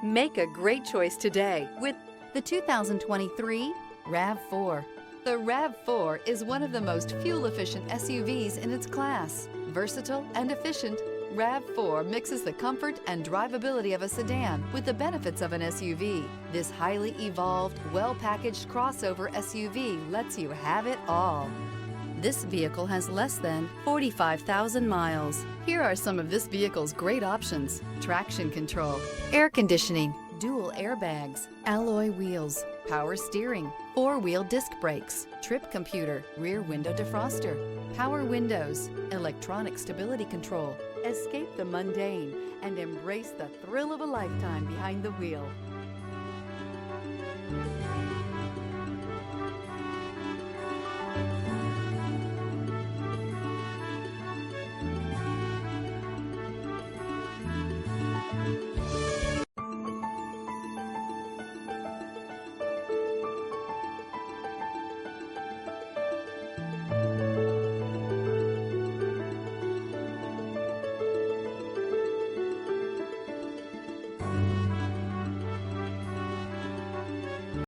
Make a great choice today with the 2023 RAV4. The RAV4 is one of the most fuel-efficient SUVs in its class. Versatile and efficient, RAV4 mixes the comfort and drivability of a sedan with the benefits of an SUV. This highly evolved, well-packaged crossover SUV lets you have it all. This vehicle has less than 45,000 miles. Here are some of this vehicle's great options: traction control, air conditioning, dual airbags, alloy wheels, power steering, four-wheel disc brakes, trip computer, rear window defroster, power windows, electronic stability control. Escape the mundane and embrace the thrill of a lifetime behind the wheel.